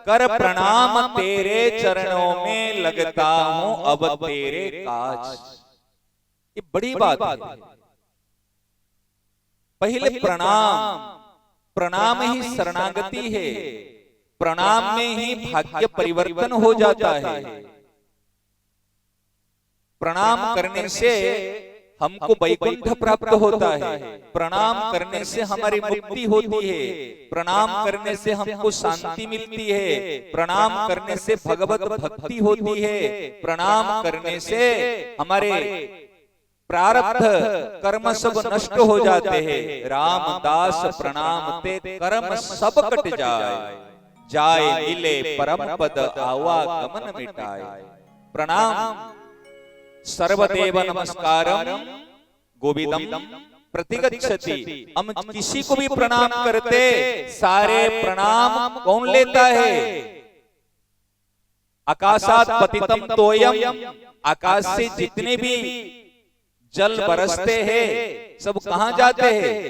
कर प्रणाम तेरे चरणों में लगता हूं अब तेरे काज। ये बड़ी बात है। पहले प्रणाम, प्रणाम ही शरणागति है, प्रणाम में ही भाग्य परिवर्तन हो जाता है। प्रणाम करने से हमको वैकुंठ प्राप्त होता है, प्रणाम करने से हमारी मुक्ति होती है, प्रणाम करने से हमको शांति मिलती है, प्रणाम करने से भगवत भक्ति होती है, प्रणाम करने से हमारे प्रारब्ध कर्म सब नष्ट हो जाते हैं। रामदास प्रणाम ते कर्म सब कट जाए, जाए मिले परम पद आवागमन मिटाए। प्रणाम सर्वदेव नमस्कारम गोविंदम प्रतिगच्छति। हम किसी को भी प्रणाम करते, सारे प्रणाम कौन लेता है? आकाशात पतितम तोयम, आकाश से जितने भी जल बरसते हैं सब कहां जाते हैं?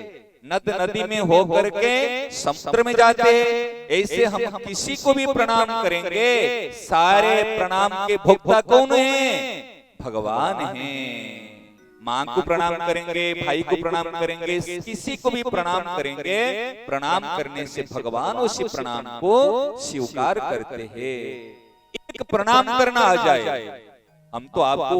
नद नदी में हो करके समुद्र में जाते हैं। ऐसे हम किसी को भी प्रणाम करेंगे, सारे प्रणाम के भोक्ता कौन है? भगवान हैं। मां को प्रणाम करेंगे, भाई को प्रणाम करेंगे, किसी को भी प्रणाम करेंगे, प्रणाम करने से भगवान उसी प्रणाम को स्वीकार करते हैं। एक प्रणाम करना आ जाए। हम तो आपको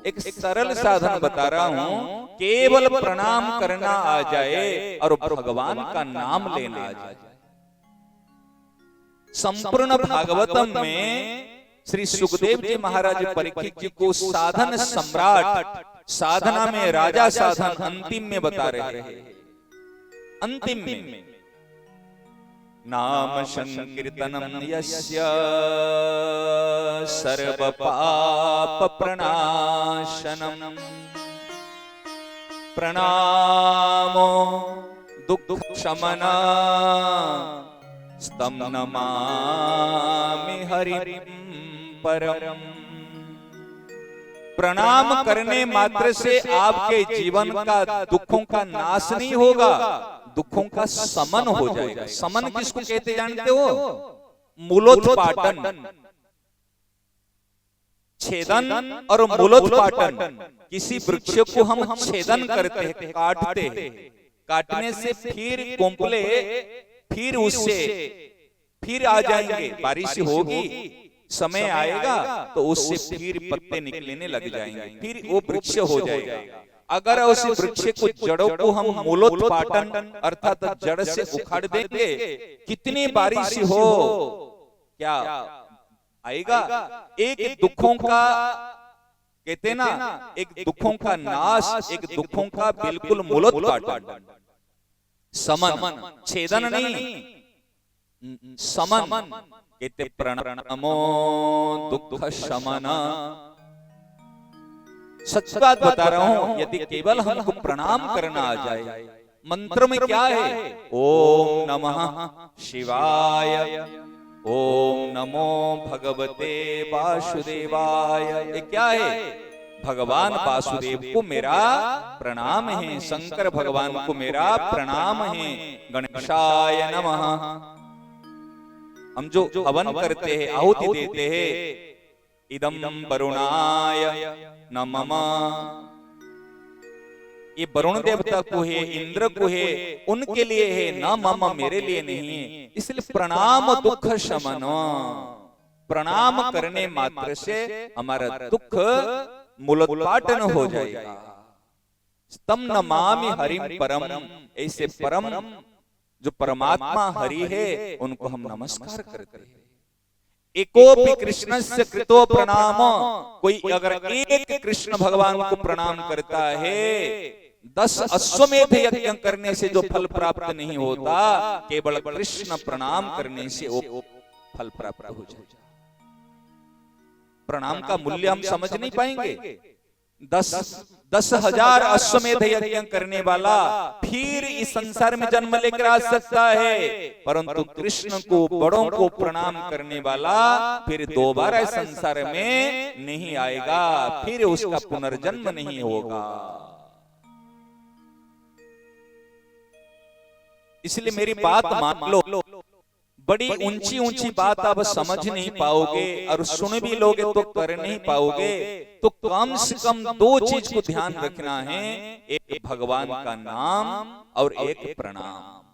एक सरल साधन बता रहा हूं, केवल प्रणाम करना आ जाए और भगवान का नाम लेना आ जाए। संपूर्ण भागवतम में श्री सुखदेव जी महाराज परीक्षित जी को साधन सम्राट, साधना में राजा साधन अंतिम में बता रहे हैं। अंतिम में नाम संकीर्तनम यस्य सर्व पाप प्रणाशनम, प्रणामो दुख शमना स्तम नमामि हरिं परम। प्रणाम करने मात्र से आपके जीवन का दुखों का नाश नहीं होगा, दुखों का समन हो जाएगा। समन किसको कहते जानते हो? मूलोत्पाटन, छेदन और मूलोत्पाटन। किसी वृक्ष को हम छेदन करते हैं, काटते हैं, काटने से फिर कोंपले फिर उससे फिर आ जाएंगे, बारिश होगी, समय आएगा तो उससे फिर पत्ते निकलने लग जाएंगे, फिर वो वृक्ष हो जाएगा। अगर उस वृक्ष को जड़ों को हम मूलोत्पाटन अर्थात जड़ से उखाड़ देंगे, कितनी बारिश हो क्या आएगा? एक दुखों का कहते ना, एक दुखों का नाश, एक दुखों का बिल्कुल मूलोत्पाटन। समन, छेदन नहीं, समन कहते। प्रणमो दुख शमना। सच बात बता रहा हूं, यदि केवल हमको प्रणाम करना आ जाए। मंत्र में क्या है? ओम नमः शिवाय, ओम नमो भगवते वासुदेवाय। ये क्या है? भगवान वासुदेव को मेरा प्रणाम है, शंकर भगवान को मेरा प्रणाम है। गणेशाय नमः। हम जो हवन करते हैं, आहुति देते हैं, इदम वरुणाय नमः, ये वरुण देवता को है, इंद्र को है, उनके लिए है, न मम, मेरे लिए नहीं है। इसलिए प्रणाम दुख शमन। प्रणाम करने मात्र से हमारा दुख मूलोत्पाटन हो जाएगा। स्तम नमामि हरिं परम। ऐसे परम जो परमात्मा हरि है उनको हम नमस्कार करते हैं। एकोपि कृष्णस्य कृतो प्रणाम। कोई अगर एक कृष्ण भगवान को प्रणाम करता है, 10 अश्वमेध यज्ञ करने से जो फल प्राप्त नहीं होता, केवल कृष्ण प्रणाम करने से वो फल प्राप्त हो जाएगा। प्रणाम का मूल्य हम समझ नहीं पाएंगे। 10,000 अश्वमेध यज्ञ करने वाला फिर इस संसार में जन्म लेकर आ सकता है, परंतु कृष्ण को, बड़ों को प्रणाम करने वाला फिर दोबारा संसार में नहीं आएगा, फिर उसका पुनर्जन्म नहीं होगा। इसलिए मेरी बात मान लो, बड़ी ऊंची ऊंची बात आप समझ नहीं पाओगे और सुन भी लोगे तो कर नहीं पाओगे। तो कम से कम दो चीज को ध्यान रखना है, एक भगवान का नाम और एक प्रणाम।